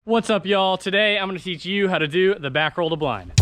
What's up, y'all? Today I'm going to teach you how to do the back roll to blind.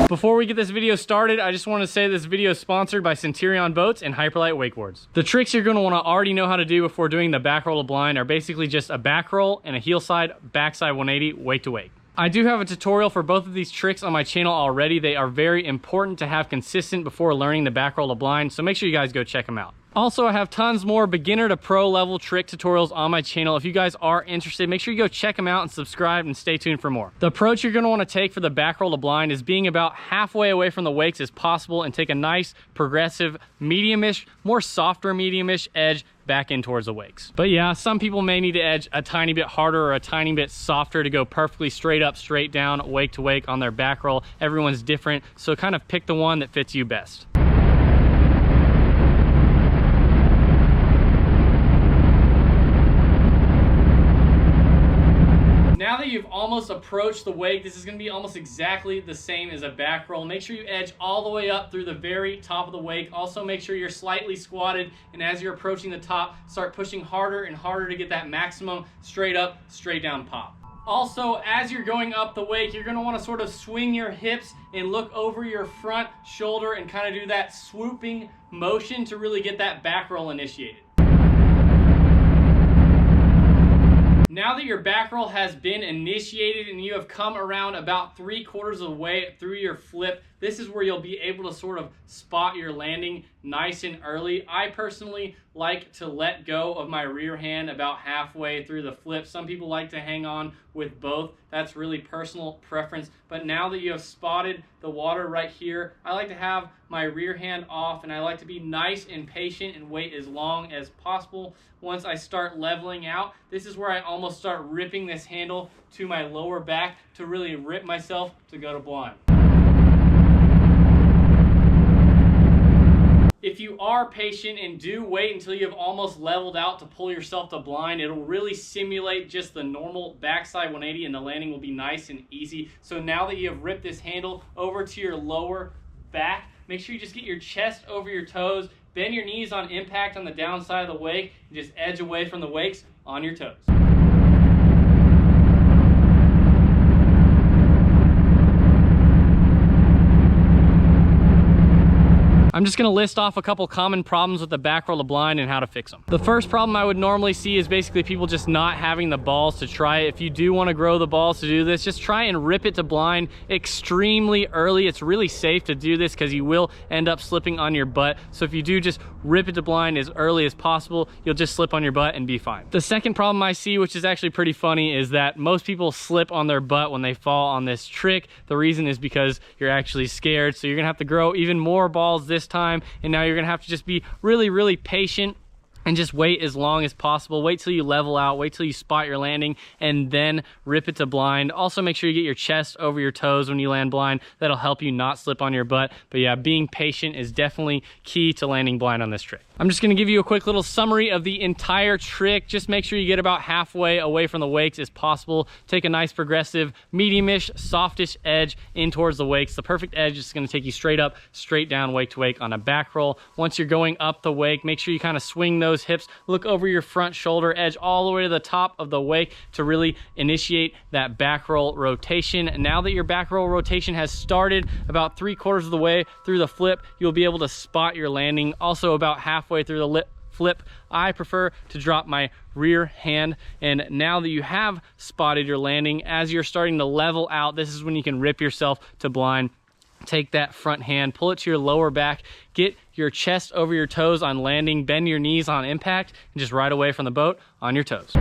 Before we get this video started, I just want to say this video is sponsored by Centurion Boats and Hyperlight Wakeboards. The tricks you're going to want to already know how to do before doing the back roll to blind are basically just a back roll and a heel side, backside 180, wake to wake. I do have a tutorial for both of these tricks on my channel already. They are very important to have consistent before learning the back roll to blind, so make sure you guys go check them out. Also, I have tons more beginner to pro level trick tutorials on my channel. If you guys are interested, make sure you go check them out and subscribe and stay tuned for more. The approach you're going to want to take for the back roll to blind is being about halfway away from the wakes as possible and take a nice progressive medium-ish, more softer medium-ish edge back in towards the wakes. But yeah, some people may need to edge a tiny bit harder or a tiny bit softer to go perfectly straight up, straight down, wake to wake on their back roll. Everyone's different, so kind of pick the one that fits you best. Now that you've almost approached the wake, this is going to be almost exactly the same as a back roll. Make sure you edge all the way up through the very top of the wake. Also make sure you're slightly squatted, and as you're approaching the top, start pushing harder and harder to get that maximum straight up, straight down pop. Also, as you're going up the wake, you're going to want to sort of swing your hips and look over your front shoulder and kind of do that swooping motion to really get that back roll initiated. Now that your back roll has been initiated and you have come around about 3/4 of the way through your flip, this is where you'll be able to sort of spot your landing nice and early. I personally like to let go of my rear hand about halfway through the flip. Some people like to hang on with both. That's really personal preference. But now that you have spotted the water right here, I like to have my rear hand off, and I like to be nice and patient and wait as long as possible. Once I start leveling out, this is where I almost start ripping this handle to my lower back to really rip myself to go to blind. If you are patient and do wait until you have almost leveled out to pull yourself to blind, it'll really simulate just the normal backside 180 and the landing will be nice and easy. So now that you have ripped this handle over to your lower back, make sure you just get your chest over your toes, bend your knees on impact on the downside of the wake, and just edge away from the wakes on your toes. I'm just going to list off a couple common problems with the back roll to blind and how to fix them. The first problem I would normally see is basically people just not having the balls to try it. If you do want to grow the balls to do this, just try and rip it to blind extremely early. It's really safe to do this because you will end up slipping on your butt. So if you do just rip it to blind as early as possible, you'll just slip on your butt and be fine. The second problem I see, which is actually pretty funny, is that most people slip on their butt when they fall on this trick. The reason is because you're actually scared. So you're going to have to grow even more balls this time, and now you're gonna have to just be really patient and just wait as long as possible. Wait till you level out, wait till you spot your landing, and then rip it to blind. Also make sure you get your chest over your toes when you land blind. That'll help you not slip on your butt. But yeah, being patient is definitely key to landing blind on this trick. I'm just gonna give you a quick little summary of the entire trick. Just make sure you get about halfway away from the wakes as possible. Take a nice progressive, medium-ish, softish edge in towards the wakes. The perfect edge is gonna take you straight up, straight down, wake to wake on a back roll. Once you're going up the wake, make sure you kind of swing those hips, look over your front shoulder, edge all the way to the top of the wake to really initiate that back roll rotation. Now that your back roll rotation has started about 3/4 of the way through the flip, you'll be able to spot your landing. Also about halfway through the flip, I prefer to drop my rear hand. And now that you have spotted your landing, as you're starting to level out, this is when you can rip yourself to blind. Take that front hand, pull it to your lower back, get your chest over your toes on landing, bend your knees on impact, and just ride away from the boat on your toes.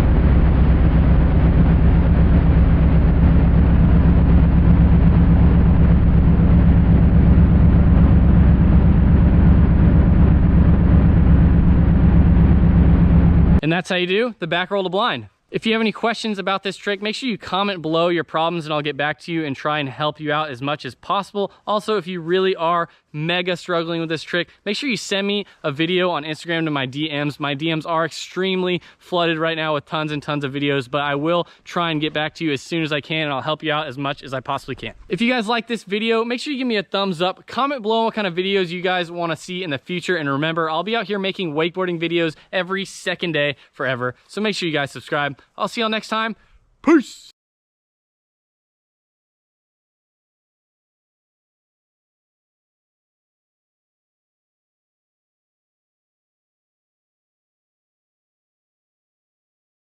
And that's how you do the back roll to blind. If you have any questions about this trick, make sure you comment below your problems and I'll get back to you and try and help you out as much as possible. Also, if you really are mega struggling with this trick, make sure you send me a video on Instagram to my DMs. My DMs are extremely flooded right now with tons and tons of videos, but I will try and get back to you as soon as I can, and I'll help you out as much as I possibly can. If you guys like this video, make sure you give me a thumbs up. Comment below what kind of videos you guys want to see in the future, and remember, I'll be out here making wakeboarding videos every second day forever, so make sure you guys subscribe. I'll see y'all next time. Peace!